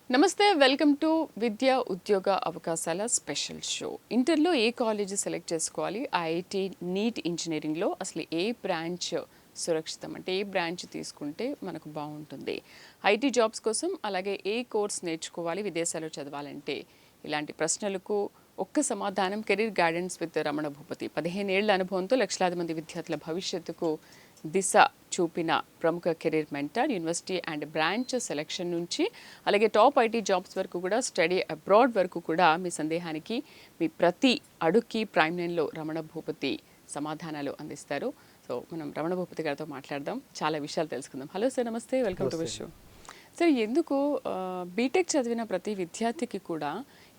నమస్తే, welcome to విద్యా ఉద్యోగ అవకాశాల స్పెషల్ షో. ఇంటర్లో ఏ కాలేజ్ సెలెక్ట్ చేసుకోవాలి, ఐఐటి నీట్ ఇంజనీరింగ్లో అసలు ఏ బ్రాంచ్ సురక్షితం, అంటే ఏ బ్రాంచ్ తీసుకుంటే మనకు బాగుంటుంది, ఐటీ జాబ్స్ కోసం అలాగే ఏ కోర్స్ నేర్చుకోవాలి విదేశాల్లో చదవాలంటే, ఇలాంటి ప్రశ్నలకు ఒక్క సమాధానం career guidance with Ramana Bhupathi. 15 ఏళ్ల అనుభవంతో లక్షలాది మంది విద్యార్థుల భవిష్యత్తుకు దిశ చూపిన ప్రముఖ career mentor, university and branch selection నుంచి అలాగే టాప్ ఐటీ జాబ్స్ వరకు కూడా, స్టడీ అబ్రాడ్ వరకు కూడా మీ సందేహానికి, మీ ప్రతి అడుగుకి ప్రైమ్ లైన్లో రమణ భూపతి సమాధానాలు అందిస్తారు. సో మనం రమణ భూపతి గారితో మాట్లాడదాం, చాలా విషయాలు తెలుసుకుందాం. హలో సార్, నమస్తే, వెల్కమ్ టు విష్. సార్, ఎందుకు బీటెక్ చదివిన ప్రతి విద్యార్థికి కూడా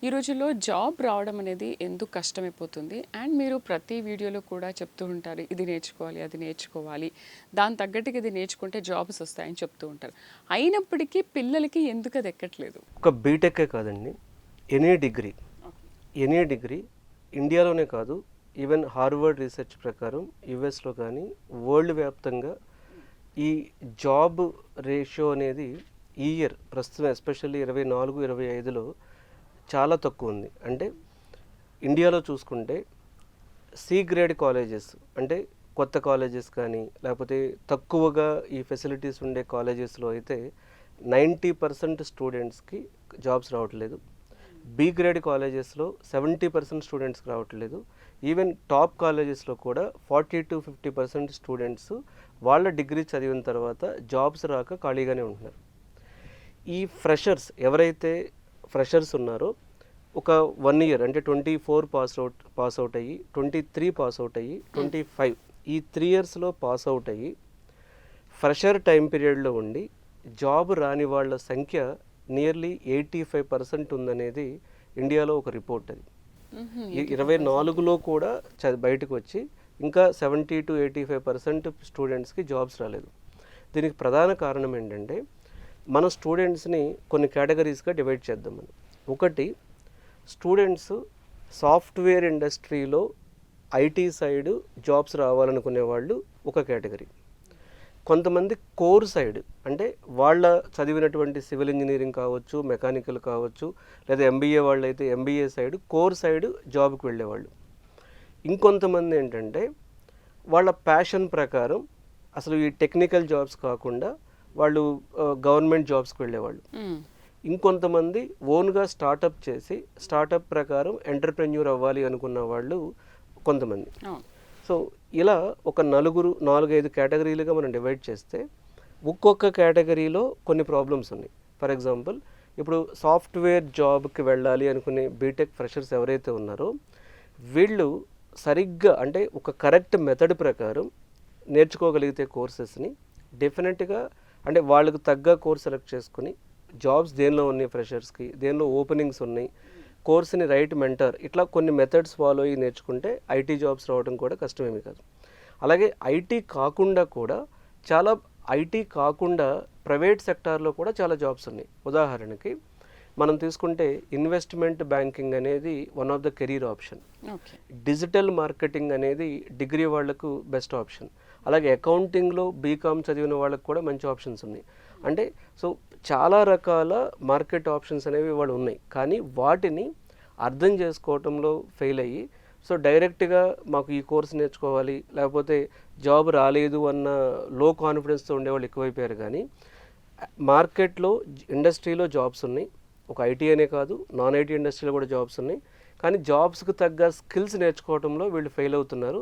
ఈ రోజుల్లో జాబ్ రావడం అనేది ఎందుకు కష్టమైపోతుంది? అండ్ మీరు ప్రతి వీడియోలో కూడా చెప్తూ ఉంటారు, ఇది నేర్చుకోవాలి, అది నేర్చుకోవాలి, దాని తగ్గట్టుగా ఇది నేర్చుకుంటే జాబ్స్ వస్తాయని చెప్తూ ఉంటారు. అయినప్పటికీ పిల్లలకి ఎందుకు అది ఎక్కట్లేదు? ఒక బీటెక్కే కాదండి, ఎనీ డిగ్రీ ఇండియాలోనే కాదు, ఈవెన్ హార్వర్డ్ రీసెర్చ్ ప్రకారం యుఎస్లో కానీ వరల్డ్ వ్యాప్తంగా ఈ జాబ్ రేషియో అనేది ఈ ఇయర్ ప్రస్తుతం ఎస్పెషల్లీ 24-25లో చాలా తక్కువ ఉంది. అంటే ఇండియాలో చూసుకుంటే సి గ్రేడ్ కాలేజెస్, అంటే కొత్త కాలేజెస్ కానీ లేకపోతే తక్కువగా ఈ ఫెసిలిటీస్ ఉండే కాలేజెస్లో అయితే 90% స్టూడెంట్స్కి జాబ్స్ రావట్లేదు. బి గ్రేడ్ కాలేజెస్లో 70% స్టూడెంట్స్కి రావట్లేదు. ఈవెన్ టాప్ కాలేజెస్లో కూడా 40-50% స్టూడెంట్స్ వాళ్ళ డిగ్రీ చదివిన తర్వాత జాబ్స్ రాక ఖాళీగానే ఉంటున్నారు. ఈ ఫ్రెషర్స్ ఎవరైతే ఫ్రెషర్స్ ఉన్నారో ఒక 1 ఇయర్ అంటే 24 పాస్ అవుట్ అయ్యి, 23 పాస్ అవుట్ అయ్యి, 25 ఈ 3 ఇయర్స్లో పాస్ అవుట్ అయ్యి ఫ్రెషర్ టైం పీరియడ్లో ఉండి జాబ్ రాని వాళ్ళ సంఖ్య నియర్లీ 85% ఉందనేది ఇండియాలో ఒక రిపోర్ట్. అది 24లో కూడా బయటకు వచ్చి ఇంకా 70-85% స్టూడెంట్స్కి జాబ్స్ రాలేదు. దీనికి ప్రధాన కారణం ఏంటంటే, మన స్టూడెంట్స్ని కొన్ని కేటగిరీస్గా డివైడ్ చేద్దాం మనం. ఒకటి, స్టూడెంట్స్ సాఫ్ట్వేర్ ఇండస్ట్రీలో ఐటీ సైడ్ జాబ్స్ రావాలనుకునే వాళ్ళు ఒక కేటగిరీ. కొంతమంది కోర్ సైడ్, అంటే వాళ్ళ చదివినటువంటి సివిల్ ఇంజనీరింగ్ కావచ్చు, మెకానికల్ కావచ్చు, లేదా ఎంబీఏ వాళ్ళు అయితే ఎంబీఏ సైడ్ కోర్ సైడ్ జాబ్కి వెళ్ళేవాళ్ళు. ఇంకొంతమంది ఏంటంటే వాళ్ళ ప్యాషన్ ప్రకారం అసలు ఈ టెక్నికల్ జాబ్స్ కాకుండా వాళ్ళు గవర్నమెంట్ జాబ్స్కి వెళ్ళేవాళ్ళు. ఇంకొంతమంది ఓన్గా స్టార్టప్ చేసి స్టార్టప్ ప్రకారం ఎంటర్ప్రెన్యూర్ అవ్వాలి అనుకున్న వాళ్ళు కొంతమంది. సో ఇలా ఒక 4-5 కేటగిరీలుగా మనం డివైడ్ చేస్తే ఒక్కొక్క కేటగిరీలో కొన్ని ప్రాబ్లమ్స్ ఉన్నాయి. ఫర్ ఎగ్జాంపుల్, ఇప్పుడు సాఫ్ట్వేర్ జాబ్కి వెళ్ళాలి అనుకునే బీటెక్ ఫ్రెషర్స్ ఎవరైతే ఉన్నారో వీళ్ళు సరిగ్గా, అంటే ఒక కరెక్ట్ మెథడ్ ప్రకారం నేర్చుకోగలిగితే కోర్సెస్ని డెఫినెట్గా, అంటే వాళ్ళకు తగ్గ కోర్స్ సెలెక్ట్ చేసుకుని జాబ్స్ దేనిలో ఉన్నాయి, ఫ్రెషర్స్కి దేనిలో ఓపెనింగ్స్ ఉన్నాయి, కోర్స్ని రైట్ మెంటర్, ఇట్లా కొన్ని మెథడ్స్ ఫాలో అయ్యి నేర్చుకుంటే ఐటీ జాబ్స్ రావడం కూడా కష్టమేమీ కాదు. అలాగే ఐటీ కాకుండా ప్రైవేట్ సెక్టార్లో కూడా చాలా జాబ్స్ ఉన్నాయి. ఉదాహరణకి మనం తీసుకుంటే ఇన్వెస్ట్మెంట్ బ్యాంకింగ్ అనేది one of the career option. Digital marketing అనేది డిగ్రీ వాళ్లకు బెస్ట్ ఆప్షన్. అలాగే అకౌంటింగ్లో బీకామ్ చదివిన వాళ్ళకు కూడా మంచి ఆప్షన్స్ ఉన్నాయి. అంటే సో చాలా రకాల మార్కెట్ ఆప్షన్స్ అనేవి వాళ్ళు ఉన్నాయి. కానీ వాటిని అర్థం చేసుకోవటంలో ఫెయిల్ అయ్యి, సో డైరెక్ట్గా మాకు ఈ కోర్స్ నేర్చుకోవాలి, లేకపోతే జాబ్ రాలేదు అన్న లో కాన్ఫిడెన్స్తో ఉండేవాళ్ళు ఎక్కువైపోయారు. కానీ మార్కెట్లో ఇండస్ట్రీలో జాబ్స్ ఉన్నాయి. ఒక ఐటీ అనే కాదు, నాన్ ఐటీ ఇండస్ట్రీలో కూడా జాబ్స్ ఉన్నాయి. కానీ జాబ్స్కి తగ్గ స్కిల్స్ నేర్చుకోవడంలో వీళ్ళు ఫెయిల్ అవుతున్నారు.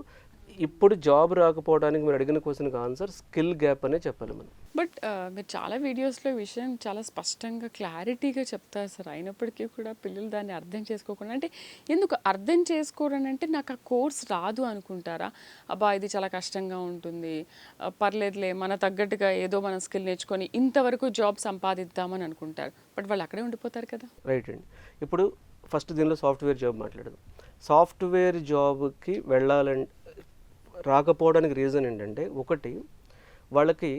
ఇప్పుడు జాబ్ రాకపోవడానికి మీరు అడిగిన క్వశ్చన్కి ఆన్సర్ స్కిల్ గ్యాప్ అనే చెప్పాలి మనం. బట్ మీరు చాలా వీడియోస్లో ఈ విషయం చాలా స్పష్టంగా క్లారిటీగా చెప్తారు సార్. అయినప్పటికీ కూడా పిల్లలు దాన్ని అర్థం చేసుకోకుండా, అంటే ఎందుకు అర్థం చేసుకోరని, అంటే నాకు ఆ కోర్స్ రాదు అనుకుంటారా? అబ్బా ఇది చాలా కష్టంగా ఉంటుంది, పర్లేదులే మన తగ్గట్టుగా ఏదో మనం స్కిల్ నేర్చుకొని ఇంతవరకు జాబ్ సంపాదిద్దామని అనుకుంటారు. బట్ వాళ్ళు అక్కడే ఉండిపోతారు కదా. రైట్ అండి. ఇప్పుడు ఫస్ట్ దీనిలో సాఫ్ట్వేర్ జాబ్ మాట్లాడదాం. సాఫ్ట్వేర్ జాబ్కి వెళ్ళాలంటే రాకపోవడానికి రీజన్ ఏంటంటే, ఒకటి వాళ్ళకి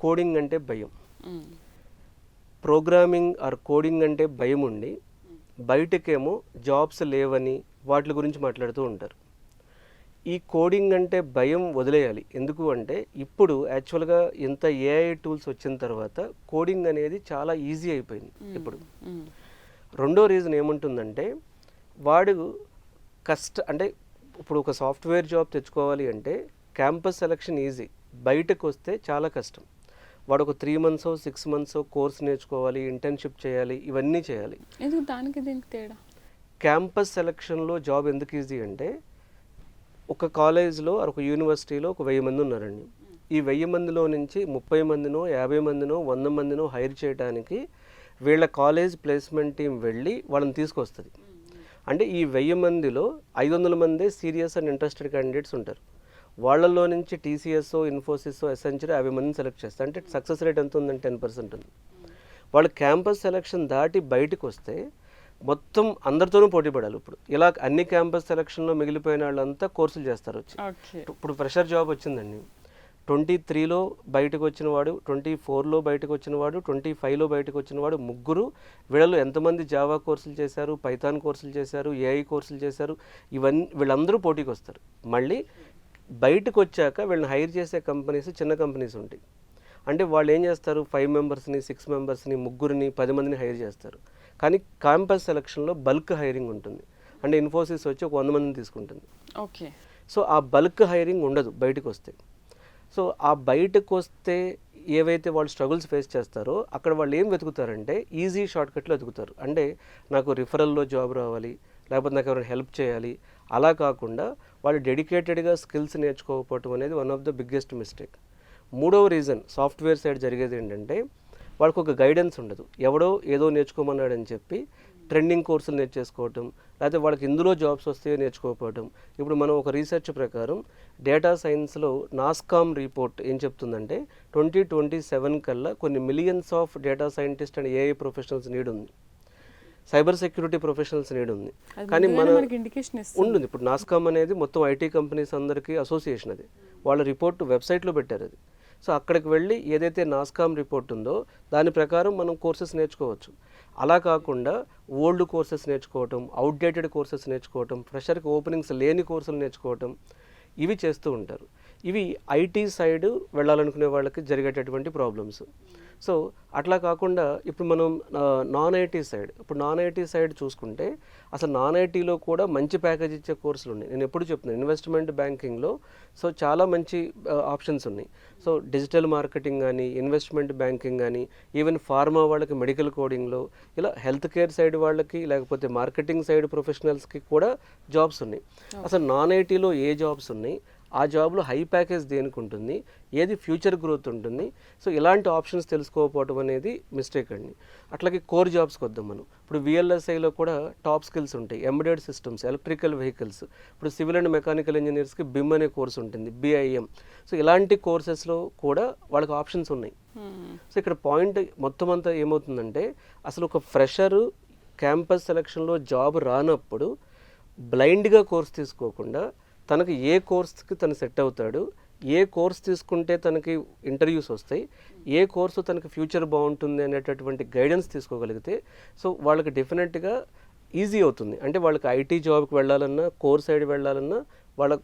కోడింగ్ అంటే భయం, ప్రోగ్రామింగ్ ఆర్ కోడింగ్ అంటే భయం ఉండి బయటకేమో జాబ్స్ లేవని వాటి గురించి మాట్లాడుతూ ఉంటారు. ఈ కోడింగ్ అంటే భయం వదిలేయాలి. ఎందుకు అంటే ఇప్పుడు యాక్చువల్గా ఇంత ఏఐ టూల్స్ వచ్చిన తర్వాత కోడింగ్ అనేది చాలా ఈజీ అయిపోయింది ఇప్పుడు. రెండో రీజన్ ఏముంటుందంటే వాడు అంటే ఇప్పుడు ఒక సాఫ్ట్వేర్ జాబ్ తెచ్చుకోవాలి అంటే క్యాంపస్ సెలక్షన్ ఈజీ, బయటకు వస్తే చాలా కష్టం. వాడు ఒక 3 months 6 months కోర్స్ నేర్చుకోవాలి, ఇంటర్న్షిప్ చేయాలి, ఇవన్నీ చేయాలి. ఎందుకు దానికి దీనికి తేడా? క్యాంపస్ సెలక్షన్లో జాబ్ ఎందుకు ఈజీ అంటే ఒక కాలేజ్లో ఒక యూనివర్సిటీలో ఒక 1000 మంది ఉన్నారండి. ఈ 1000 మందిలో నుంచి 30 మందినో 50 మందినో 100 మందినో హైర్ చేయడానికి వీళ్ళ కాలేజ్ ప్లేస్మెంట్ టీం వెళ్ళి వాళ్ళని తీసుకొస్తుంది. అంటే ఈ 1000 మందిలో 500 మందే సీరియస్ అండ్ ఇంట్రెస్టెడ్ క్యాండిడేట్స్ ఉంటారు. వాళ్ళల్లో నుంచి టీసీఎస్, ఇన్ఫోసిస్, ఎసెంచర్ 50 మందిని సెలెక్ట్ చేస్తారు. అంటే సక్సెస్ రేట్ ఎంత ఉందంటే 10% ఉంది. వాళ్ళు క్యాంపస్ సెలక్షన్ దాటి బయటకు వస్తే మొత్తం అందరితోనూ పోటీ పడాలి. ఇప్పుడు ఇలా అన్ని క్యాంపస్ సెలక్షన్లో మిగిలిపోయిన వాళ్ళంతా కోర్సులు చేస్తారు వచ్చి. ఇప్పుడు ఫ్రెషర్ జాబ్ వచ్చిందండి, 23లో బయటకు వచ్చిన వాడు, 24లో బయటకు వచ్చిన వాడు, 25లో బయటకు వచ్చిన వాడు, ముగ్గురు. వీళ్ళలో ఎంతమంది జావా కోర్సులు చేశారు, పైథాన్ కోర్సులు చేశారు, ఏఐ కోర్సులు చేశారు, ఇవన్నీ వీళ్ళందరూ పోటీకి వస్తారు. మళ్ళీ బయటకు వచ్చాక వీళ్ళని హైర్ చేసే కంపెనీస్ చిన్న కంపెనీస్ ఉంటాయి. అంటే వాళ్ళు ఏం చేస్తారు, 5 మెంబర్స్ని 6 మెంబర్స్ని ముగ్గురిని 10 మందిని హైర్ చేస్తారు. కానీ క్యాంపస్ సెలక్షన్లో బల్క్ హైరింగ్ ఉంటుంది. అంటే ఇన్ఫోసిస్ వచ్చి ఒక 100 మందిని తీసుకుంటుంది. ఓకే. సో ఆ బల్క్ హైరింగ్ ఉండదు బయటకు వస్తే. సో ఆ బయటకు వస్తే ఏవైతే వాళ్ళు స్ట్రగుల్స్ ఫేస్ చేస్తారో అక్కడ వాళ్ళు ఏం వెతుకుతారంటే ఈజీ షార్ట్కట్లో వెతుకుతారు. అంటే నాకు రిఫరల్లో జాబ్ రావాలి, లేకపోతే నాకు ఎవరైనా హెల్ప్ చేయాలి, అలా కాకుండా వాళ్ళు డెడికేటెడ్గా స్కిల్స్ నేర్చుకోకపోవటం అనేది one of the biggest mistake. మూడవ రీజన్ సాఫ్ట్వేర్ సైడ్ జరిగేది ఏంటంటే వాళ్ళకు ఒక గైడెన్స్ ఉండదు. ఎవడో ఏదో నేర్చుకోమన్నాడని చెప్పి ట్రెండింగ్ కోర్సులు నేర్చేసుకోవటం, లేకపోతే వాళ్ళకి ఇందులో జాబ్స్ వస్తే నేర్చుకోకపోవటం. ఇప్పుడు మనం ఒక రీసెర్చ్ ప్రకారం డేటా సైన్స్లో నాస్కామ్ రిపోర్ట్ ఏం చెప్తుందంటే 2027 కల్లా కొన్ని millions of data scientist and AI professionals need ఉంది, సైబర్ సెక్యూరిటీ ప్రొఫెషనల్స్ నీడ్ ఉంది. కానీ మన ఉంటుంది. ఇప్పుడు నాస్కామ్ అనేది మొత్తం ఐటీ కంపెనీస్ అందరికీ అసోసియేషన్, అది వాళ్ళ రిపోర్ట్ వెబ్సైట్లో పెట్టారు అది. సో అక్కడికి వెళ్ళి ఏదైతే నాస్కామ్ రిపోర్ట్ ఉందో దాని ప్రకారం మనం కోర్సెస్ నేర్చుకోవచ్చు. అలా కాకుండా ఓల్డ్ కోర్సెస్ నేర్చుకోవటం, అవుట్డేటెడ్ కోర్సెస్ నేర్చుకోవటం, ఫ్రెషర్కి ఓపెనింగ్స్ లేని కోర్సులు నేర్చుకోవటం, ఇవి చేస్తూ ఉంటారు. ఇవి ఐటీ సైడ్ వెళ్ళాలనుకునే వాళ్ళకి జరిగేటటువంటి ప్రాబ్లమ్స్. సో అట్లా కాకుండా ఇప్పుడు మనం నాన్ ఐటీ సైడ్, ఇప్పుడు నాన్ ఐటీ సైడ్ చూసుకుంటే అసలు నాన్ ఐటీలో కూడా మంచి ప్యాకేజ్ ఇచ్చే కోర్సులు ఉన్నాయి. నేను ఎప్పుడు చెప్తున్నాను, ఇన్వెస్ట్మెంట్ బ్యాంకింగ్లో సో చాలా మంచి ఆప్షన్స్ ఉన్నాయి. సో డిజిటల్ మార్కెటింగ్ కానీ, ఇన్వెస్ట్మెంట్ బ్యాంకింగ్ కానీ, ఈవెన్ ఫార్మా వాళ్ళకి మెడికల్ కోడింగ్లో, ఇలా హెల్త్ కేర్ సైడ్ వాళ్ళకి, లేకపోతే మార్కెటింగ్ సైడ్ ప్రొఫెషనల్స్కి కూడా జాబ్స్ ఉన్నాయి. అసలు నాన్ ఐటీలో ఏ జాబ్స్ ఉన్నాయి, ఆ జాబ్లో హై ప్యాకేజ్ దేనికి ఉంటుంది, ఏది ఫ్యూచర్ గ్రోత్ ఉంటుంది. సో ఇలాంటి ఆప్షన్స్ తెలుసుకోకపోవడం అనేది మిస్టేక్ అండి. అట్లాగే కోర్ జాబ్స్కి వద్దాం మనం. ఇప్పుడు విఎల్ఎస్ఐలో కూడా టాప్ స్కిల్స్ ఉంటాయి, ఎంబెడెడ్ సిస్టమ్స్, ఎలక్ట్రికల్ వెహికల్స్. ఇప్పుడు సివిల్ అండ్ మెకానికల్ ఇంజనీర్స్కి బిమ్ అనే కోర్స్ ఉంటుంది, బిఐఎం. సో ఇలాంటి కోర్సెస్లో కూడా వాళ్ళకి ఆప్షన్స్ ఉన్నాయి. సో ఇక్కడ పాయింట్ మొత్తం అంతా ఏమవుతుందంటే అసలు ఒక ఫ్రెషరు క్యాంపస్ సెలక్షన్లో జాబ్ రానప్పుడు బ్లైండ్గా కోర్స్ తీసుకోకుండా తనకి ఏ కోర్స్కి తను సెట్ అవుతాడు, ఏ కోర్స్ తీసుకుంటే తనకి ఇంటర్వ్యూస్ వస్తాయి, ఏ కోర్సు తనకి ఫ్యూచర్ బాగుంటుంది అనేటటువంటి గైడెన్స్ తీసుకోగలిగితే సో వాళ్ళకి డెఫినెట్గా ఈజీ అవుతుంది. అంటే వాళ్ళకి ఐటీ జాబ్కి వెళ్ళాలన్నా, కోర్ సైడ్ వెళ్ళాలన్నా వాళ్ళ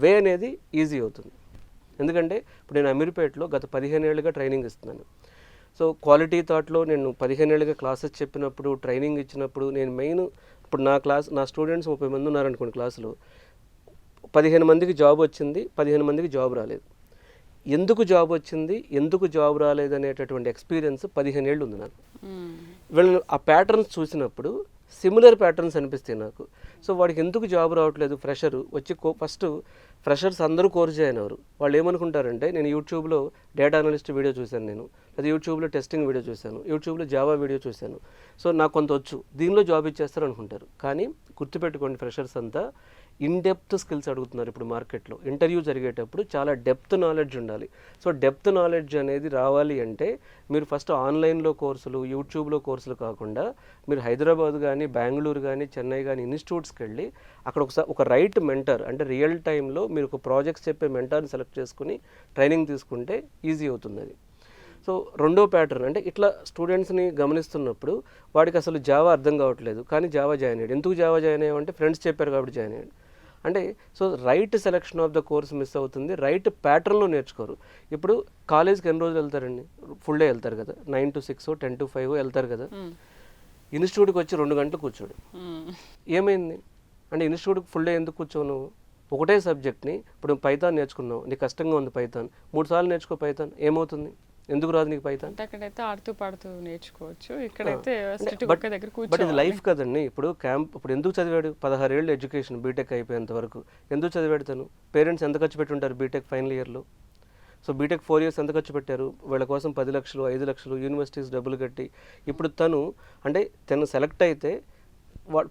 వే అనేది ఈజీ అవుతుంది. ఎందుకంటే ఇప్పుడు నేను అమీర్పేటలో గత 15 ఏళ్ళుగా ట్రైనింగ్ ఇస్తున్నాను. సో క్వాలిటీ థాట్లో నేను 15 ఏళ్ళుగా క్లాసెస్ చెప్పినప్పుడు, ట్రైనింగ్ ఇచ్చినప్పుడు నేను మెయిన్, ఇప్పుడు నా స్టూడెంట్స్ 30 మంది ఉన్నారనుకోండి క్లాసులో, 15 మందికి జాబ్ వచ్చింది, 15 మందికి జాబ్ రాలేదు. ఎందుకు జాబ్ వచ్చింది, ఎందుకు జాబ్ రాలేదు అనేటటువంటి ఎక్స్పీరియన్స్ 15 ఏళ్ళు ఉంది నాకు. వీళ్ళని ఆ ప్యాటర్న్స్ చూసినప్పుడు సిమిలర్ ప్యాటర్న్స్ అనిపిస్తాయి నాకు. సో వాడికి ఎందుకు జాబ్ రావట్లేదు, ఫ్రెషర్ వచ్చి ఫస్ట్ ఫ్రెషర్స్ అందరూ కోర్స్ జాయిన్ అవ్వరు. వాళ్ళు ఏమనుకుంటారంటే నేను యూట్యూబ్లో డేటా అనలిస్ట్ వీడియో చూశాను, నేను లేదా యూట్యూబ్లో టెస్టింగ్ వీడియో చూశాను, యూట్యూబ్లో జావా వీడియో చూశాను, సో నాకు కొంత వచ్చు, దీనిలో జాబ్ ఇచ్చేస్తారు అనుకుంటారు. కానీ గుర్తుపెట్టుకోండి, ఫ్రెషర్స్ అంతా ఇన్ డెప్త్ స్కిల్స్ అడుగుతున్నారు. ఇప్పుడు మార్కెట్లో ఇంటర్వ్యూ జరిగేటప్పుడు చాలా డెప్త్ నాలెడ్జ్ ఉండాలి. సో డెప్త్ నాలెడ్జ్ అనేది రావాలి అంటే మీరు ఫస్ట్ ఆన్లైన్లో కోర్సులు, యూట్యూబ్లో కోర్సులు కాకుండా మీరు హైదరాబాద్ కానీ, బెంగళూరు కానీ, చెన్నై కానీ ఇన్స్టిట్యూట్స్కి వెళ్ళి అక్కడ ఒక రైట్ మెంటర్, అంటే రియల్ టైంలో మీరు ఒక ప్రాజెక్ట్స్ చెప్పే మెంటర్ని సెలెక్ట్ చేసుకుని ట్రైనింగ్ తీసుకుంటే ఈజీ అవుతుంది అది. సో రెండో ప్యాటర్న్ అంటే ఇట్లా స్టూడెంట్స్ని గమనిస్తున్నప్పుడు వాడికి అసలు జావా అర్థం కావట్లేదు, కానీ జావా జాయిన్ అయ్యాడు. ఎందుకు జావా జాయిన్ అయ్యామంటే ఫ్రెండ్స్ చెప్పారు కాబట్టి జాయిన్ అయ్యాడు. అంటే so right selection of the course miss అవుతుంది, రైట్ ప్యాటర్న్లో నేర్చుకోరు. ఇప్పుడు కాలేజ్కి ఎన్ని రోజులు వెళ్తారండి? ఫుల్ డే వెళ్తారు కదా, 9 to 6, 10 to 5 వెళ్తారు కదా. ఇన్స్టిట్యూట్కి వచ్చి 2 గంటలు కూర్చోడు. ఏమైంది అంటే ఇన్స్టిట్యూట్కి ఫుల్ డే ఎందుకు కూర్చోవు నువ్వు? ఒకటే సబ్జెక్ట్ని ఇప్పుడు పైథాన్ నేర్చుకున్నావు, నీకు కష్టంగా ఉంది పైథాన్, 3 సార్లు నేర్చుకో పైథాన్, ఏమవుతుంది? ఎందుకు రాదు నీకు పైథాన్? అక్కడైతే ఆడుతూ పాడుతూ నేర్చుకోవచ్చు, ఇక్కడైతే బట్ ఇది లైఫ్ కదండి. ఇప్పుడు ఇప్పుడు ఎందుకు చదివాడు? 16 ఏళ్ళు ఎడ్యుకేషన్, బీటెక్ అయిపోయేంత వరకు ఎందుకు చదివాడు తను? పేరెంట్స్ ఎంత ఖర్చు పెట్టుంటారు బీటెక్ ఫైనల్ ఇయర్లో? సో బీటెక్ 4 years ఎంత ఖర్చు పెట్టారు? వీళ్ళ కోసం 10 లక్షలు 5 లక్షలు యూనివర్సిటీస్ డబ్బులు కట్టి. ఇప్పుడు తను సెలెక్ట్ అయితే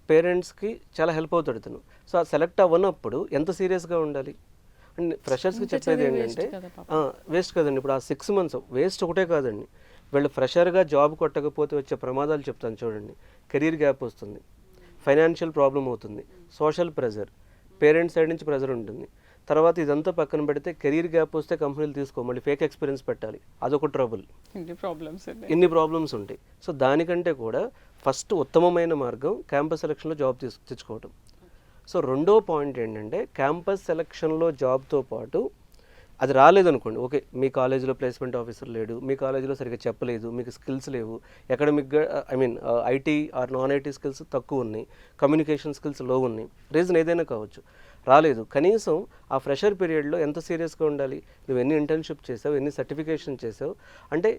పేరెంట్స్కి చాలా హెల్ప్ అవుతాడు తను. సో ఆ సెలెక్ట్ అవ్వనప్పుడు ఎంత సీరియస్గా ఉండాలి? అండ్ ఫ్రెషర్స్కి చెప్పేది ఏంటంటే వేస్ట్ కదండి. ఇప్పుడు ఆ 6 months వేస్ట్ ఒకటే కాదండి, వీళ్ళు ఫ్రెషర్గా జాబ్ కొట్టకపోతే వచ్చే ప్రమాదాలు చెప్తాను చూడండి. కెరీర్ గ్యాప్ వస్తుంది, ఫైనాన్షియల్ ప్రాబ్లం అవుతుంది, సోషల్ ప్రెజర్, పేరెంట్స్ సైడ్ నుంచి ప్రెజర్ ఉంటుంది. తర్వాత ఇదంతా పక్కన పెడితే కెరీర్ గ్యాప్ వస్తే కంపెనీలు తీసుకో, మళ్ళీ ఫేక్ ఎక్స్పీరియన్స్ పెట్టాలి, అదొక ట్రబుల్. ఇన్ని ప్రాబ్లమ్స్ ఉంటాయి. సో దానికంటే కూడా ఫస్ట్ ఉత్తమమైన మార్గం క్యాంపస్ సెలక్షన్లో జాబ్ తెచ్చుకోవటం. సో రెండో పాయింట్ ఏంటంటే క్యాంపస్ సెలక్షన్లో జాబ్తో పాటు అది రాలేదనుకోండి, ఓకే మీ కాలేజీలో ప్లేస్మెంట్ ఆఫీసర్ లేడు, మీ కాలేజీలో సరిగ్గా చెప్పలేదు, మీకు స్కిల్స్ లేవు, అకాడమిక్గా IT or non IT skills తక్కువ ఉన్నాయి, కమ్యూనికేషన్ స్కిల్స్ లో ఉన్నాయి, రీజన్ ఏదైనా కావచ్చు, రాలేదు. కనీసం ఆ ఫ్రెషర్ పీరియడ్లో ఎంత సీరియస్గా ఉండాలి? నువ్వు ఎన్ని ఇంటర్న్షిప్ చేసావు, ఎన్ని సర్టిఫికేషన్ చేసావు అంటే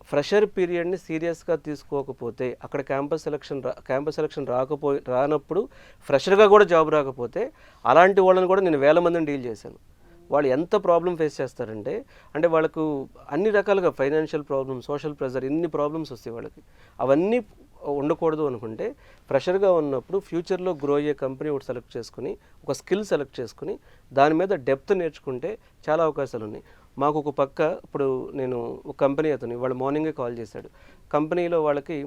ఫ్రెషర్ పీరియడ్ని సీరియస్గా తీసుకోకపోతే అక్కడ క్యాంపస్ సెలక్షన్ రానప్పుడు ఫ్రెషర్గా కూడా జాబ్ రాకపోతే అలాంటి వాళ్ళని కూడా నేను 1000 మందిని డీల్ చేశాను. వాళ్ళు ఎంత ప్రాబ్లం ఫేస్ చేస్తారంటే వాళ్ళకు అన్ని రకాలుగా ఫైనాన్షియల్ ప్రాబ్లమ్, సోషల్ ప్రెజర్, ఇన్ని ప్రాబ్లమ్స్ వస్తాయి వాళ్ళకి. అవన్నీ ఉండకూడదు అనుకుంటే ఫ్రెషర్గా ఉన్నప్పుడు ఫ్యూచర్లో గ్రో అయ్యే కంపెనీ ఒకటి సెలెక్ట్ చేసుకుని ఒక స్కిల్ సెలెక్ట్ చేసుకుని దాని మీద డెప్త్ నేర్చుకుంటే చాలా అవకాశాలు ఉన్నాయి. మాకు ఒక పక్క ఇప్పుడు నేను ఒక కంపెనీ అతను వాళ్ళు మార్నింగే కాల్ చేశాడు. కంపెనీలో వాళ్ళకి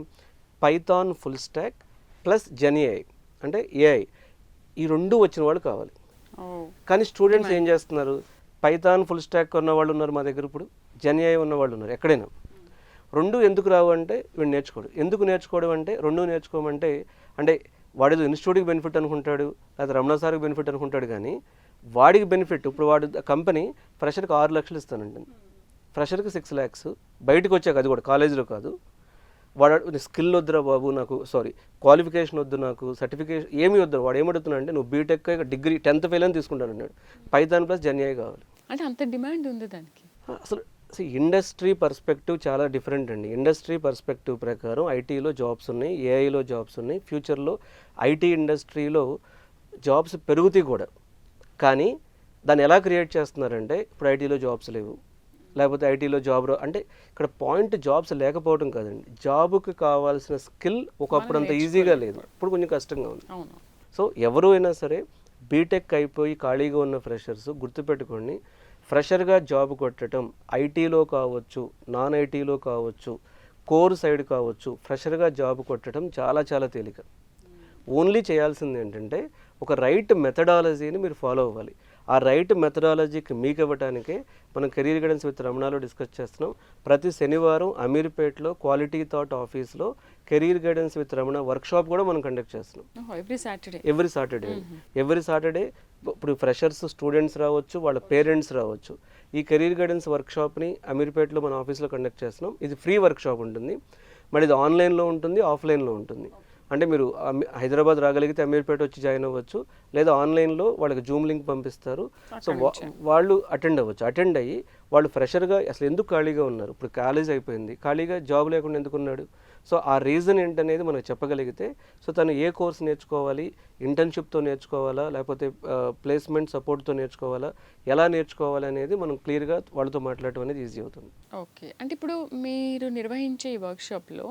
Python full stock plus GenAI అంటే ఏఐ ఈ 2 వచ్చిన వాళ్ళు కావాలి. కానీ స్టూడెంట్స్ ఏం చేస్తున్నారు? పైథాన్ ఫుల్ స్టాక్ ఉన్న వాళ్ళు ఉన్నారు మా దగ్గర, ఇప్పుడు జెన్ఏఐ ఉన్న వాళ్ళు ఉన్నారు. ఎక్కడైనా 2 ఎందుకు రావు అంటే వీడు నేర్చుకోడు. ఎందుకు నేర్చుకోవడం అంటే 2 నేర్చుకోమంటే అంటే వాడిదో ఇన్స్టిట్యూట్కి బెనిఫిట్ అనుకుంటాడు, లేదా రమణ సార్కి బెనిఫిట్ అనుకుంటాడు. కానీ వాడికి బెనిఫిట్ ఇప్పుడు వాడు కంపెనీ ఫ్రెషర్కి 6 లక్షలు ఇస్తానంటుంది, ఫ్రెషర్కి 6 lakhs, బయటకు వచ్చాక అది కూడా కాలేజీలో కాదు. వాడు స్కిల్ వద్దురా బాబు నాకు, క్వాలిఫికేషన్ వద్దు నాకు, సర్టిఫికేషన్ ఏమి వద్దు. వాడు ఏమడుగుతున్నా అంటే నువ్వు బీటెక్ డిగ్రీ 10th ఫెయిల్ అని తీసుకుంటాను అన్నాడు. పైథాన్ ప్లస్ జెన్ఏఐ కావాలి అంటే అంత డిమాండ్ ఉంది దానికి. అసలు ఇండస్ట్రీ పర్స్పెక్టివ్ చాలా డిఫరెంట్ అండి. ఇండస్ట్రీ పర్స్పెక్టివ్ ప్రకారం ఐటీలో జాబ్స్ ఉన్నాయి, ఏఐలో జాబ్స్ ఉన్నాయి. ఫ్యూచర్లో ఐటీ ఇండస్ట్రీలో జాబ్స్ పెరుగుతాయి కూడా. కానీ దాన్ని ఎలా క్రియేట్ చేస్తున్నారంటే ఇప్పుడు ఐటీలో జాబ్స్ లేవు, లేకపోతే ఐటీలో అంటే ఇక్కడ పాయింట్ జాబ్స్ లేకపోవడం కాదండి, జాబ్కి కావాల్సిన స్కిల్ ఒకప్పుడు అంత ఈజీగా లేదు, ఇప్పుడు కొంచెం కష్టంగా ఉంది. సో ఎవరు అయినా సరే బీటెక్ అయిపోయి ఖాళీగా ఉన్న ఫ్రెషర్స్ గుర్తుపెట్టుకోండి, ఫ్రెషర్గా జాబ్ కొట్టడం ఐటీలో కావచ్చు, నాన్ ఐటీలో కావచ్చు, కోర్ సైడ్ కావచ్చు, ఫ్రెషర్గా జాబ్ కొట్టడం చాలా చాలా తేలిక. ఓన్లీ చేయాల్సింది ఏంటంటే ఒక రైట్ మెథడాలజీని మీరు ఫాలో అవ్వాలి. ఆ రైట్ మెథడాలజీకి మీకు ఇవ్వడానికే మనం కెరీర్ గైడెన్స్ విత్ రమణలో డిస్కస్ చేస్తున్నాం. ప్రతి శనివారం అమీర్పేట్లో క్వాలిటీ థాట్ ఆఫీస్లో career guidance with Ramana workshop కూడా మనం కండక్ట్ చేస్తున్నాం ఎవ్రీ సాటర్డే. ఇప్పుడు ఫ్రెషర్స్ స్టూడెంట్స్ రావచ్చు, వాళ్ళ పేరెంట్స్ రావచ్చు. ఈ కెరీర్ గైడెన్స్ వర్క్షాప్ని అమీర్పేట్లో మన ఆఫీస్లో కండక్ట్ చేస్తున్నాం. ఇది ఫ్రీ వర్క్షాప్ ఉంటుంది, మరి ఇది ఆన్లైన్లో ఉంటుంది, ఆఫ్లైన్లో ఉంటుంది. అంటే మీరు హైదరాబాద్ రాగలిగితే అమీర్పేట వచ్చి జాయిన్ అవ్వచ్చు, లేదా ఆన్లైన్లో వాళ్ళకి జూమ్ లింక్ పంపిస్తారు. సో వాళ్ళు అటెండ్ అయ్యి వాళ్ళు ఫ్రెషర్గా అసలు ఎందుకు ఖాళీగా ఉన్నారు, ఇప్పుడు కాలేజ్ అయిపోయింది, ఖాళీగా జాబ్ లేకుండా ఎందుకున్నాడు, సో ఆ రీజన్ ఏంటనేది మనకు చెప్పగలిగితే సో తను ఏ కోర్స్ నేర్చుకోవాలి, ఇంటర్న్షిప్తో నేర్చుకోవాలా, లేకపోతే ప్లేస్మెంట్ సపోర్ట్తో నేర్చుకోవాలా, ఎలా నేర్చుకోవాలి అనేది మనం క్లియర్గా వాళ్ళతో మాట్లాడటం అనేది ఈజీ అవుతుంది. ఓకే, అంటే ఇప్పుడు మీరు నిర్వహించే ఈ వర్క్షాప్లో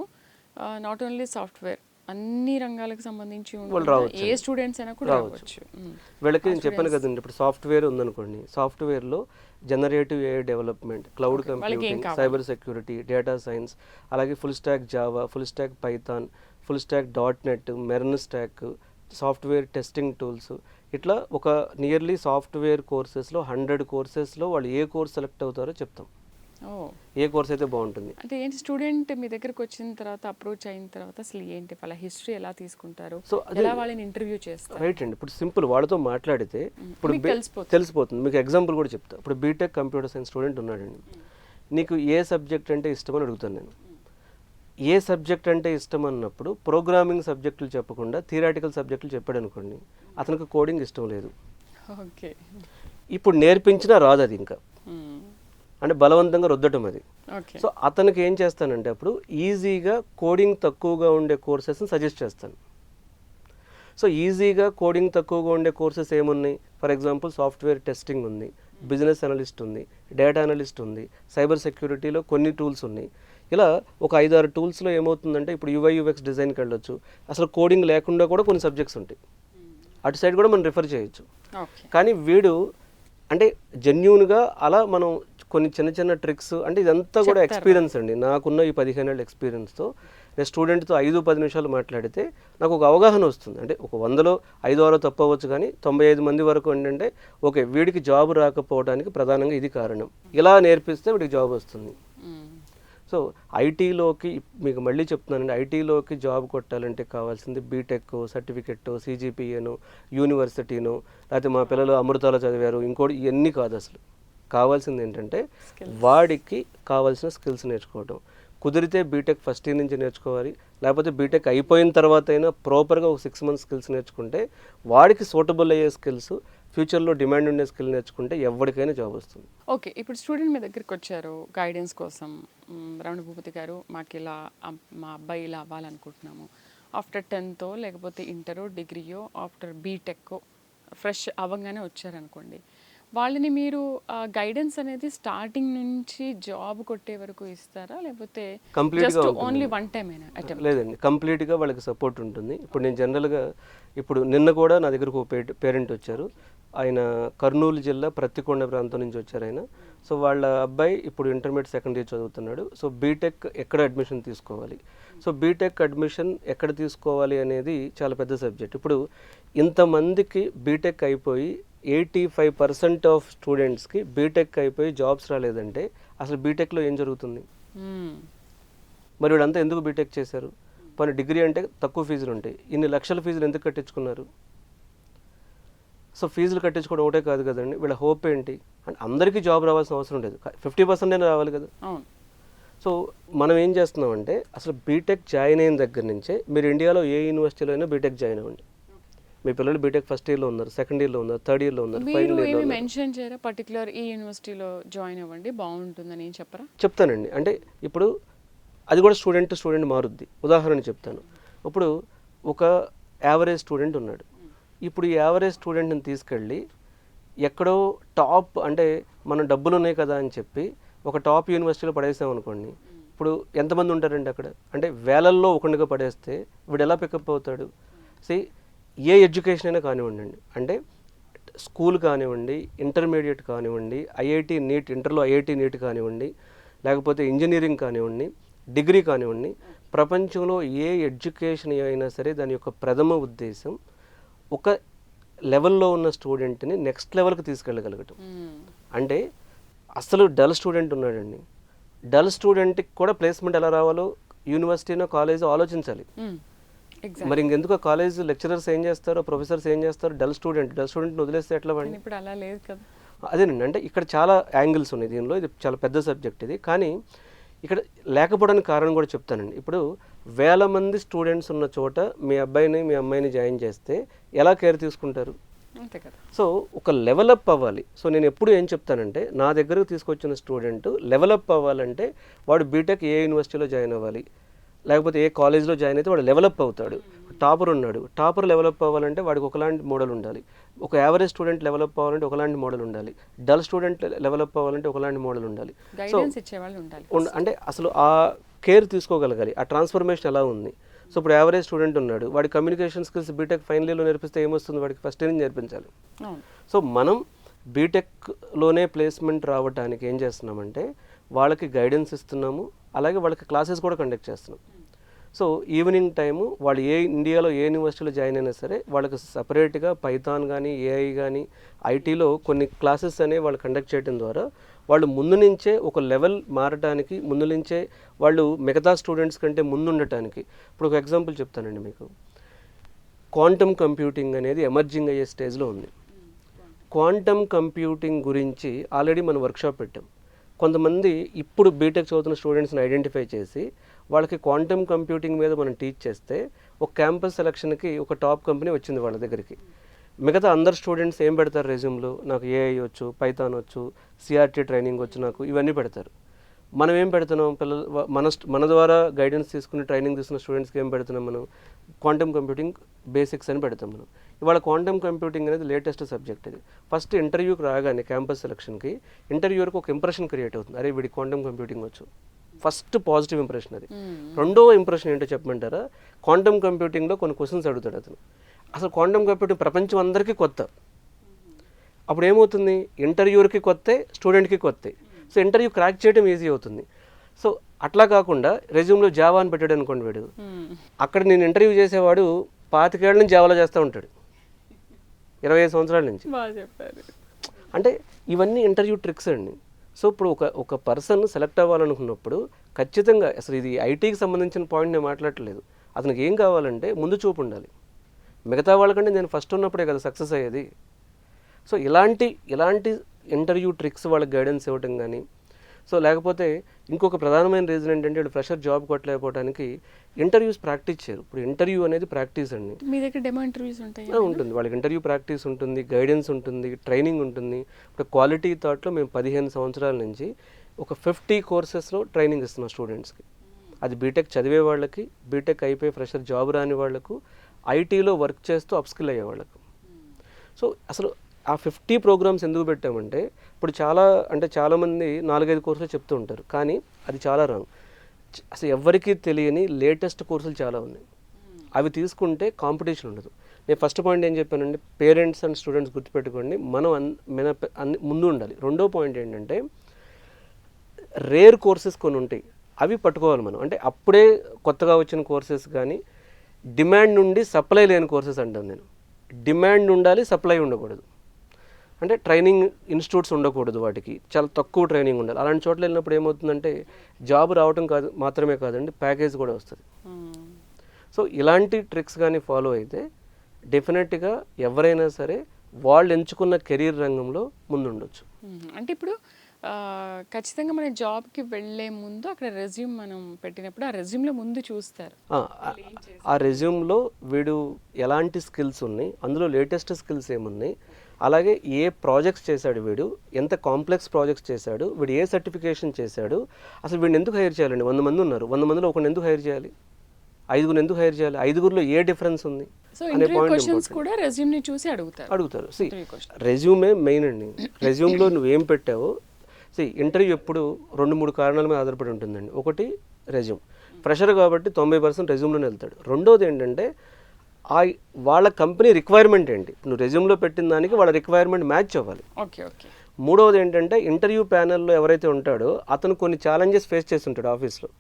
నాట్ ఓన్లీ సాఫ్ట్వేర్ అన్ని రంగాలకు సంబంధించి ఏ స్టూడెంట్స్ అయినా కూడా రావచ్చు. వీళ్ళకి నేను చెప్పాను కదండి, ఇప్పుడు సాఫ్ట్వేర్ ఉందనుకోండి, సాఫ్ట్వేర్లో generative AI development, cloud computing, cyber security, data science, అలాగే full stack Java, full stack Python, full stack .NET, MERN stack, software testing tools, ఇట్లా ఒక నియర్లీ సాఫ్ట్వేర్ కోర్సెస్లో 100 కోర్సెస్లో వాళ్ళు ఏ కోర్స్ సెలెక్ట్ అవుతారో చెప్తాం. ఓ ఏ కోర్స్ అయితే బాగుంటుంది. అంటే ఏంటి స్టూడెంట్ మీ దగ్గరకు వచ్చిన తర్వాత అప్రోచ్ అయిన తర్వాత అసలు ఏంటి వాళ్ళ హిస్టరీ ఎలా తీసుకుంటారు, సో అదే ఎలా వాళ్ళని ఇంటర్వ్యూ చేస్తారు? రైట్ అండి. ఇప్పుడు సింపుల్ వాళ్ళతో మాట్లాడితే ఇప్పుడు మీకు తెలిసిపోతుంది. తెలిసిపోతుంది. మీకు ఎగ్జాంపుల్ కూడా చెప్తా. ఇప్పుడు బీటెక్ కంప్యూటర్ సైన్స్ స్టూడెంట్ ఉన్నాడండి. నీకు ఏ సబ్జెక్ట్ అంటే ఇష్టమని అడుగుతాను నేను. ఏ సబ్జెక్ట్ అంటే ఇష్టం అన్నప్పుడు ప్రోగ్రామింగ్ సబ్జెక్టులు చెప్పకుండా థియరాటికల్ సబ్జెక్టులు చెప్పాడు అనుకోండి, అతనికి కోడింగ్ ఇష్టం లేదు. ఓకే. ఇప్పుడు నేర్పించినా రాదు అది, ఇంకా అంటే బలవంతంగా రుద్దటం అది. ఓకే. సో అతనికి ఏం చేస్తానంటే అప్పుడు ఈజీగా కోడింగ్ తక్కువగా ఉండే కోర్సెస్ని సజెస్ట్ చేస్తాను. సో ఈజీగా కోడింగ్ తక్కువగా ఉండే కోర్సెస్ ఏమున్నాయి? ఫర్ ఎగ్జాంపుల్ సాఫ్ట్వేర్ టెస్టింగ్ ఉంది, బిజినెస్ అనలిస్ట్ ఉంది, డేటా అనలిస్ట్ ఉంది, సైబర్ సెక్యూరిటీలో కొన్ని టూల్స్ ఉన్నాయి. ఇలా ఒక 5-6 టూల్స్లో ఏమవుతుందంటే ఇప్పుడు యూఐ యూఎక్స్ డిజైన్కి వెళ్ళొచ్చు. అసలు కోడింగ్ లేకుండా కూడా కొన్ని సబ్జెక్ట్స్ ఉంటాయి. అటు సైడ్ కూడా మనం రిఫర్ చేయొచ్చు. కానీ వీడు అంటే జెన్యూన్గా అలా మనం కొన్ని చిన్న చిన్న ట్రిక్స్, అంటే ఇదంతా కూడా ఎక్స్పీరియన్స్ అండి. నాకున్న ఈ 15 ఏళ్ళ ఎక్స్పీరియన్స్తో నేను స్టూడెంట్తో 5-10 నిమిషాలు మాట్లాడితే నాకు ఒక అవగాహన వస్తుంది. అంటే ఒక 100లో 5-6 తప్పు అవ్వచ్చు, కానీ 95 మంది వరకు ఏంటంటే ఓకే వీడికి జాబ్ రాకపోవడానికి ప్రధానంగా ఇది కారణం, ఇలా నేర్పిస్తే వీడికి జాబ్ వస్తుంది. సో ఐటీలోకి మీకు మళ్ళీ చెప్తున్నానండి, ఐటీలోకి జాబ్ కొట్టాలంటే కావాల్సింది బీటెక్ సర్టిఫికెట్, సిజిపిఏను, యూనివర్సిటీను, లేకపోతే మా పిల్లలు అమృతాలో చదివారు ఇంకోటి, ఇవన్నీ కాదు. అసలు కావాల్సింది ఏంటంటే వాడికి కావాల్సిన స్కిల్స్ నేర్చుకోవడం. కుదిరితే బీటెక్ ఫస్ట్ ఇయర్ నుంచి నేర్చుకోవాలి, లేకపోతే బీటెక్ అయిపోయిన తర్వాత అయినా ప్రాపర్గా ఒక 6 months స్కిల్స్ నేర్చుకుంటే వాడికి సూటబుల్ అయ్యే స్కిల్స్, ఫ్యూచర్లో డిమాండ్ ఉండే స్కిల్ నేర్చుకుంటే ఎవరికైనా జాబ్ వస్తుంది. ఓకే. ఇప్పుడు స్టూడెంట్ మీ దగ్గరికి వచ్చారు గైడెన్స్ కోసం, రమణ భూపతి గారు మాకు ఇలా మా అబ్బాయి ఇలా అవ్వాలనుకుంటున్నాము, ఆఫ్టర్ 10th లేకపోతే ఇంటరో డిగ్రీయో ఆఫ్టర్ బీటెక్ ఫ్రెష్ అవ్వగానే వచ్చారనుకోండి, వాళ్ళని మీరు గైడెన్స్ అనేది స్టార్టింగ్ నుంచి జాబ్ కొట్టే వరకు ఇస్తారా, లేకపోతే జస్ట్ ఓన్లీ వన్ టైం అయినా? లేదండి, కంప్లీట్గా వాళ్ళకి సపోర్ట్ ఉంటుంది. ఇప్పుడు నేను జనరల్గా ఇప్పుడు నిన్న కూడా నా దగ్గరకు ఒక పేరెంట్ వచ్చారు. ఆయన కర్నూలు జిల్లా ప్రత్తికొండ ప్రాంతం నుంచి వచ్చారు ఆయన. సో వాళ్ళ అబ్బాయి ఇప్పుడు ఇంటర్మీడియట్ సెకండ్ ఇయర్ చదువుతున్నాడు. సో బీటెక్ ఎక్కడ అడ్మిషన్ తీసుకోవాలి, సో బీటెక్ అడ్మిషన్ ఎక్కడ తీసుకోవాలి అనేది చాలా పెద్ద సబ్జెక్ట్. ఇప్పుడు ఇంతమందికి బీటెక్ అయిపోయి 85% ఆఫ్ స్టూడెంట్స్కి బీటెక్ అయిపోయి జాబ్స్ రాలేదంటే అసలు బీటెక్లో ఏం జరుగుతుంది? మరి వీళ్ళంతా ఎందుకు బీటెక్ చేశారు? మన డిగ్రీ అంటే తక్కువ ఫీజులు ఉంటాయి, ఇన్ని లక్షల ఫీజులు ఎందుకు కట్టించుకున్నారు? సో ఫీజులు కట్టించుకోవడం ఒకటే కాదు కదండి, వీళ్ళ హోప్ ఏంటి అంటే అందరికీ జాబ్ రావాల్సిన అవసరం లేదు, 50% అయినా రావాలి కదా. సో మనం ఏం చేస్తున్నామంటే అసలు బీటెక్ జాయిన్ అయిన దగ్గర నుంచే మీరు ఇండియాలో ఏ యూనివర్సిటీలో అయినా బీటెక్ జాయిన్ అవ్వండి. మీ పిల్లలు బీటెక్ ఫస్ట్ ఇయర్లో ఉన్నారు, సెకండ్ ఇయర్లో ఉన్నారు, థర్డ్ ఇయర్లో ఉన్నారు, ఫైనల్ ఇయర్లో ఉన్నారు. మెన్షన్ చేయరా పర్టికులర్ ఈ యూనివర్సిటీలో జాయిన్ అవ్వండి బాగుంటుందని ఏం చెప్పరా? చెప్తానండి. అంటే ఇప్పుడు అది కూడా స్టూడెంట్ టు స్టూడెంట్ మారుద్ది. ఉదాహరణ చెప్తాను. ఇప్పుడు ఒక యావరేజ్ స్టూడెంట్ ఉన్నాడు. ఇప్పుడు ఈ యావరేజ్ స్టూడెంట్ని తీసుకెళ్ళి ఎక్కడో టాప్, అంటే మనం డబ్బులు ఉన్నాయి కదా అని చెప్పి ఒక టాప్ యూనివర్సిటీలో పడేసాం అనుకోండి, ఇప్పుడు ఎంతమంది ఉంటారండి అక్కడ? అంటే వేలల్లో ఒకటిగా పడేస్తే వీడు ఎలా పికప్ అవుతాడు? ఏ ఎడ్యుకేషన్ అయినా కానివ్వండి, అంటే స్కూల్ కానివ్వండి, ఇంటర్మీడియట్ కానివ్వండి, ఐఐటి నీట్, ఇంటర్లో ఐఐటి నీట్ కానివ్వండి, లేకపోతే ఇంజనీరింగ్ కానివ్వండి, డిగ్రీ కానివ్వండి, ప్రపంచంలో ఏ ఎడ్యుకేషన్ అయినా సరే దాని యొక్క ప్రథమ ఉద్దేశం ఒక లెవెల్లో ఉన్న స్టూడెంట్ని నెక్స్ట్ లెవెల్కి తీసుకెళ్ళగలగటం. అంటే అసలు డల్ స్టూడెంట్ ఉన్నాడండి, డల్ స్టూడెంట్కి కూడా ప్లేస్మెంట్ ఎలా రావాలో యూనివర్సిటీనో కాలేజో ఆలోచించాలి. మరి ఇంకెందుకు కాలేజ్ లెక్చరర్స్ ఏం చేస్తారు, ప్రొఫెసర్స్ ఏం చేస్తారు? డల్ స్టూడెంట్ని వదిలేస్తే ఎట్లా వాడిని? ఇప్పుడు అలా లేదు కదా. అదేనండి, అంటే ఇక్కడ చాలా యాంగిల్స్ ఉన్నాయి దీనిలో, ఇది చాలా పెద్ద సబ్జెక్ట్ ఇది. కానీ ఇక్కడ లేకపోవడానికి కారణం కూడా చెప్తానండి. ఇప్పుడు 1000 మంది స్టూడెంట్స్ ఉన్న చోట మీ అబ్బాయిని మీ అమ్మాయిని జాయిన్ చేస్తే ఎలా కేర్ తీసుకుంటారు? అంతే కదా. సో ఒక లెవెలప్ అవ్వాలి. సో నేను ఎప్పుడు ఏం చెప్తానంటే నా దగ్గరకు తీసుకొచ్చిన స్టూడెంట్ లెవెలప్ అవ్వాలంటే వాడు బీటెక్ ఏ యూనివర్సిటీలో జాయిన్ అవ్వాలి, లేకపోతే ఏ కాలేజ్లో జాయిన్ అయితే వాడు డెవలప్ అవుతాడు. టాపర్ ఉన్నాడు, టాపర్ డెవలప్ అవ్వాలంటే వాడికి ఒకలాంటి మోడల్ ఉండాలి. ఒక యావరేజ్ స్టూడెంట్ డెవలప్ అవ్వాలంటే ఒకలాంటి మోడల్ ఉండాలి. డల్ స్టూడెంట్ డెవలప్ అవ్వాలంటే ఒకలాంటి మోడల్ ఉండాలి. సో అంటే అసలు ఆ కేర్ తీసుకోగలగాలి, ఆ ట్రాన్స్ఫర్మేషన్ ఎలా ఉంది. సో ఇప్పుడు యావరేజ్ స్టూడెంట్ ఉన్నాడు, వాడి కమ్యూనికేషన్ స్కిల్స్ బీటెక్ ఫైనల్ ఇయర్లో నేర్పిస్తే ఏమొస్తుంది? వాడికి ఫస్ట్ ఇయర్ నుంచి నేర్పించాలి. సో మనం బీటెక్లోనే ప్లేస్మెంట్ రావడానికి ఏం చేస్తున్నామంటే వాళ్ళకి గైడెన్స్ ఇస్తున్నాము, అలాగే వాళ్ళకి క్లాసెస్ కూడా కండక్ట్ చేస్తున్నాం. సో ఈవినింగ్ టైము వాళ్ళు ఇండియాలో ఏ యూనివర్సిటీలో జాయిన్ అయినా సరే వాళ్ళకి సపరేట్గా పైథాన్ కానీ ఏఐ కానీ ఐటీలో కొన్ని క్లాసెస్ అనేవి వాళ్ళు కండక్ట్ చేయడం ద్వారా వాళ్ళు ముందు నుంచే ఒక లెవెల్ మారటానికి, ముందు నుంచే వాళ్ళు మిగతా స్టూడెంట్స్ కంటే ముందు ఉండటానికి. ఇప్పుడు ఒక ఎగ్జాంపుల్ చెప్తానండి మీకు. క్వాంటమ్ కంప్యూటింగ్ అనేది ఎమర్జింగ్ అయ్యే స్టేజ్లో ఉంది. క్వాంటమ్ కంప్యూటింగ్ గురించి ఆల్రెడీ మనం వర్క్షాప్ పెట్టాం. కొంతమంది ఇప్పుడు బీటెక్ చదువుతున్న స్టూడెంట్స్ని ఐడెంటిఫై చేసి వాళ్ళకి క్వాంటమ్ కంప్యూటింగ్ మీద మనం టీచ్ చేస్తే ఒక క్యాంపస్ సెలక్షన్కి ఒక టాప్ కంపెనీ వచ్చింది వాళ్ళ దగ్గరికి. మిగతా అందరు స్టూడెంట్స్ ఏం పెడతారు రెజ్యూమ్లో? నాకు ఏఐ వచ్చు, పైథాన్ వచ్చు, సిఆర్టీ ట్రైనింగ్ వచ్చు నాకు, ఇవన్నీ పెడతారు. మనం ఏం పెడుతున్నాం? మన ద్వారా గైడెన్స్ తీసుకుని ట్రైనింగ్ తీసుకున్న స్టూడెంట్స్కి ఏం పెడుతున్నాం మనం? క్వాంటమ్ కంప్యూటింగ్ బేసిక్స్ అని పెడతాం మనం. ఇవాళ క్వాంటమ్ కంప్యూటింగ్ అనేది లేటెస్ట్ సబ్జెక్ట్. ఇది ఫస్ట్ ఇంటర్వ్యూకి రాగానే క్యాంపస్ సెలక్షన్కి ఇంటర్వ్యూకి ఒక ఇంప్రెషన్ క్రియేట్ అవుతుంది, అరే వీడి క్వాంటమ్ కంప్యూటింగ్ వచ్చు. ఫస్ట్ పాజిటివ్ ఇంప్రెషన్ అది. రెండవ ఇంప్రెషన్ ఏంటో చెప్పమంటారా? క్వాంటమ్ కంప్యూటింగ్లో కొన్ని క్వశ్చన్స్ అడుగుతాడు అతను. అసలు క్వాంటమ్ కంప్యూటింగ్ ప్రపంచం అందరికీ కొత్త. అప్పుడు ఏమవుతుంది? ఇంటర్వ్యూకి కొత్త, స్టూడెంట్కి కొత్త. సో ఇంటర్వ్యూ క్రాక్ చేయడం ఈజీ అవుతుంది. సో అట్లా కాకుండా రెజ్యూమ్లో జావా అని పెట్టాడు అనుకోండి, వీడు అక్కడ నేను ఇంటర్వ్యూ చేసేవాడు 25 ఏళ్ళ నుంచి జావాలో చేస్తూ ఉంటాడు, 25 సంవత్సరాల నుంచి. అంటే ఇవన్నీ ఇంటర్వ్యూ ట్రిక్స్ అండి. సో ఇప్పుడు ఒక పర్సన్ సెలెక్ట్ అవ్వాలనుకున్నప్పుడు ఖచ్చితంగా, అసలు ఇది ఐటీకి సంబంధించిన పాయింట్ నేను మాట్లాడట్లేదు, అతనికి ఏం కావాలంటే ముందు చూపు ఉండాలి. మిగతా వాళ్ళకంటే నేను ఫస్ట్ ఉన్నప్పుడే కదా సక్సెస్ అయ్యేది. సో ఇలాంటి ఇంటర్వ్యూ ట్రిక్స్ వాళ్ళకి గైడెన్స్ ఇవ్వటం కానీ, సో లేకపోతే ఇంకొక ప్రధానమైన రీజన్ ఏంటంటే వీళ్ళు ఫ్రెషర్ జాబ్ కొట్టలేకపోవడానికి ఇంటర్వ్యూస్ ప్రాక్టీస్ చేయరు. ఇప్పుడు ఇంటర్వ్యూ అనేది ప్రాక్టీస్ అండి. మీ దగ్గర డెమో ఇంటర్వ్యూస్ ఉంటాయి? ఉంటుంది. వాళ్ళకి ఇంటర్వ్యూ ప్రాక్టీస్ ఉంటుంది, గైడెన్స్ ఉంటుంది, ట్రైనింగ్ ఉంటుంది. ఇప్పుడు క్వాలిటీ థాట్లో మేము 15 సంవత్సరాల నుంచి ఒక 50 కోర్సెస్లో ట్రైనింగ్ ఇస్తున్నాం స్టూడెంట్స్కి. అది బీటెక్ చదివే వాళ్ళకి, బీటెక్ అయిపోయి ఫ్రెషర్ జాబ్ రాని వాళ్లకు, ఐటీలో వర్క్ చేస్తూ అప్స్కిల్ అయ్యే వాళ్ళకు. సో అసలు ఆ 50 ప్రోగ్రామ్స్ ఎందుకు పెట్టామంటే, ఇప్పుడు చాలామంది 4-5 కోర్సులు చెప్తూ ఉంటారు, కానీ అది చాలా రాంగ్. అసలు ఎవరికీ తెలియని లేటెస్ట్ కోర్సులు చాలా ఉన్నాయి. అవి తీసుకుంటే కాంపిటీషన్ ఉండదు. నేను ఫస్ట్ పాయింట్ ఏం చెప్పానంటే, పేరెంట్స్ అండ్ స్టూడెంట్స్ గుర్తుపెట్టుకోండి, మనం ముందు ఉండాలి. రెండో పాయింట్ ఏంటంటే, రేర్ కోర్సెస్ కొన్ని ఉంటాయి, అవి పట్టుకోవాలి మనం. అంటే అప్పుడే కొత్తగా వచ్చిన కోర్సెస్ కానీ, డిమాండ్ నుండి సప్లై లేని కోర్సెస్ అంటాను నేను. డిమాండ్ ఉండాలి, సప్లై ఉండకూడదు. అంటే ట్రైనింగ్ ఇన్స్టిట్యూట్స్ ఉండకూడదు, వాటికి చాలా తక్కువ ట్రైనింగ్ ఉండాలి. అలాంటి చోట్ల వెళ్ళినప్పుడు ఏమవుతుందంటే జాబ్ రావడం మాత్రమే కాదండి, ప్యాకేజ్ కూడా వస్తుంది. సో ఇలాంటి ట్రిక్స్ కానీ ఫాలో అయితే డెఫినెట్గా ఎవరైనా సరే వాళ్ళు ఎంచుకున్న కెరీర్ రంగంలో ముందుండొచ్చు. అంటే ఇప్పుడు ఖచ్చితంగా మన జాబ్కి వెళ్ళే ముందు అక్కడ రెజ్యూమ్ మనం పెట్టినప్పుడు ఆ రెజ్యూమ్లో ముందు చూస్తారు. ఆ రెజ్యూమ్లో వీడు ఎలాంటి స్కిల్స్ ఉన్నాయి, అందులో లేటెస్ట్ స్కిల్స్ ఏమున్నాయి, అలాగే ఏ ప్రాజెక్ట్స్ చేశాడు వీడు, ఎంత కాంప్లెక్స్ ప్రాజెక్ట్స్ చేశాడు, వీడు ఏ సర్టిఫికేషన్ చేశాడు, అసలు వీడిని ఎందుకు హైర్ చేయాలండి? 100 మంది ఉన్నారు, 100 మందిలో ఒకరిని ఎందుకు హైర్ చేయాలి, 5గురిని ఎందుకు హైర్ చేయాలి, 5గురిలో ఏ డిఫరెన్స్ ఉంది అనే పాయింట్ కూడా రెజ్యూమ్ని చూసి అడుగుతారు. రెజ్యూమే మెయిన్ అండి. రెజ్యూమ్లో నువ్వేం పెట్టావో, ఇంటర్వ్యూ ఎప్పుడు 2-3 కారణాల మీద ఆధారపడి ఉంటుందండి. ఒకటి రెజ్యూమ్, ఫ్రెషర్ కాబట్టి 90% రెజ్యూమ్లోనే వెళ్తాడు. రెండోది ఏంటంటే వాళ్ళ కంపెనీ రిక్వైర్మెంట్ ఏంటి, నువ్వు రెజ్యూమ్లో పెట్టిన దానికి వాళ్ళ రిక్వైర్మెంట్ మ్యాచ్ అవ్వాలి. మూడవది ఏంటంటే ఇంటర్వ్యూ ప్యానెల్లో ఎవరైతే ఉంటాడో అతను కొన్ని ఛాలెంజెస్ ఫేస్ చేసి ఉంటాడు ఆఫీస్లో.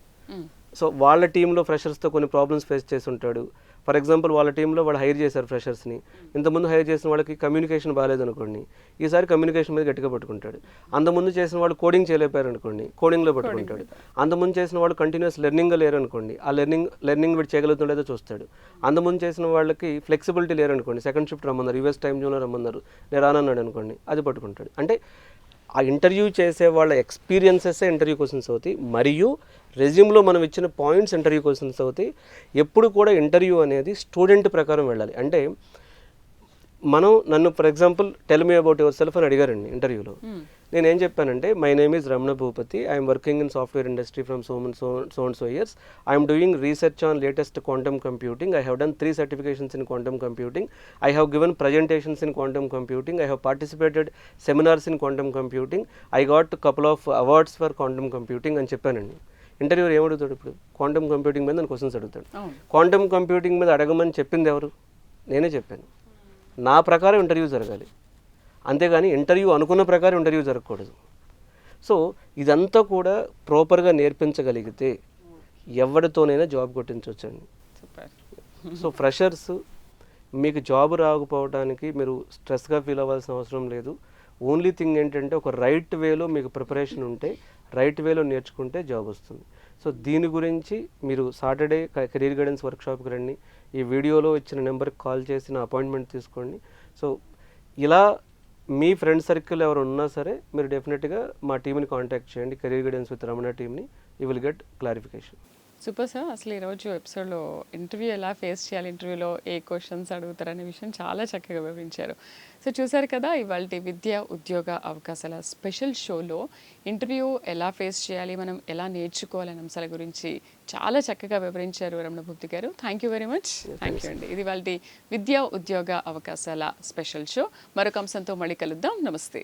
సో వాళ్ళ టీంలో ఫ్రెషర్స్తో కొన్ని ప్రాబ్లమ్స్ ఫేస్ చేసి ఉంటాడు. ఫర్ ఎగ్జాంపుల్ వాళ్ళ టీంలో వాళ్ళు హైర్ చేశారు ఫ్రెషర్స్ని, ఇంతకుముందు హైర్ చేసిన వాళ్ళకి కమ్యూనికేషన్ బాగాలేదు అనుకోండి, ఈసారి కమ్యూనికేషన్ మీద గట్టిగా పట్టుకుంటాడు. అంతకుముందు చేసిన వాళ్ళు కోడింగ్ చేయలేపారు అనుకోండి, కోడింగ్లో పట్టుకుంటాడు. అంతకుముందు చేసిన వాళ్ళు కంటిన్యూస్ లెర్నింగ్గా లేరు అనుకోండి, ఆ లెర్నింగ్ వీడు చేయగలుగుతుండేదో చూస్తాడు. అంతకుముందు చేసిన వాళ్ళకి ఫ్లెక్సిబిలిటీ లేరు అనుకోండి, సెకండ్ షిఫ్ట్ రమ్మన్నారు, యూఎస్ టైం జోన్లో రమ్మన్నారు, నేను రానన్నాడు అనుకోండి, అది పట్టుకుంటాడు. అంటే ఆ ఇంటర్వ్యూ చేసే వాళ్ళ ఎక్స్పీరియన్సెస్ ఇంటర్వ్యూ క్వశ్చన్స్ అవుతాయి, మరియు రెజ్యూమ్లో మనం ఇచ్చిన పాయింట్స్ ఇంటర్వ్యూ క్వశ్చన్స్ అవుతాయి. ఎప్పుడు కూడా ఇంటర్వ్యూ అనేది స్టూడెంట్ ప్రకారం వెళ్ళాలి. అంటే నన్ను for example tell me about your self అని అడిగారండి ఇంటర్వ్యూలో. నేనేం చెప్పానంటే, my name is Ramana Bhupathi, I'm working in software industry from so and so years. I'm doing research on latest quantum computing. I have done 3 certifications in quantum computing. I have given presentations in quantum computing. I have participated seminars in quantum computing. I got a couple of awards for quantum computing అని చెప్పానండి. Interviewer ఏమడుగుతాడు? ఇప్పుడు quantum computing మీద నన్ను questions అడుగుతాడు. Quantum computing మీద అడగమని చెప్పింది ఎవరు? నేనే చెప్పాను. నా ప్రకారం ఇంటర్వ్యూ జరగాలి, అంతేగాని ఇంటర్వ్యూ అనుకున్న ప్రకారం ఇంటర్వ్యూ జరగకూడదు. సో ఇదంతా కూడా ప్రాపర్గా నేర్పించగలిగితే ఎవరితోనైనా జాబ్ కొట్టించవచ్చండి. సో ఫ్రెషర్స్, మీకు జాబ్ రాకపోవడానికి మీరు స్ట్రెస్గా ఫీల్ అవ్వాల్సిన అవసరం లేదు. ఓన్లీ థింగ్ ఏంటంటే ఒక రైట్ వేలో మీకు ప్రిపరేషన్ ఉంటే రైట్ వేలో నేర్చుకుంటే జాబ్ వస్తుంది. సో దీని గురించి మీరు సాటర్డే కెరీర్ గైడెన్స్ వర్క్షాప్కి రండి. ఈ వీడియోలో ఇచ్చిన నెంబర్కి కాల్ చేసి నా అపాయింట్మెంట్ తీసుకోండి. సో ఇలా మీ ఫ్రెండ్ సర్కిల్ ఎవరు ఉన్నా సరే మీరు డెఫినెట్గా మా టీంని కాంటాక్ట్ చేయండి, కెరీర్ గైడెన్స్ విత్ రమణ టీమ్ని. You will get clarification. Super sir. అసలు ఈరోజు ఎపిసోడ్లో ఇంటర్వ్యూ ఎలా ఫేస్ చేయాలి, ఇంటర్వ్యూలో ఏ క్వశ్చన్స్ అడుగుతారనే విషయం చాలా చక్కగా వివరించారు. సో చూసారు కదా, ఇవాళ విద్య ఉద్యోగ అవకాశాల స్పెషల్ షోలో ఇంటర్వ్యూ ఎలా ఫేస్ చేయాలి, మనం ఎలా నేర్చుకోవాలనే అంశాల గురించి చాలా చక్కగా వివరించారు రమణభూతి గారు. Thank you very much. Thank you అండి. ఇది ఇవాళ విద్య ఉద్యోగ అవకాశాల స్పెషల్ షో. మరొక అంశంతో మళ్ళీ కలుద్దాం. నమస్తే.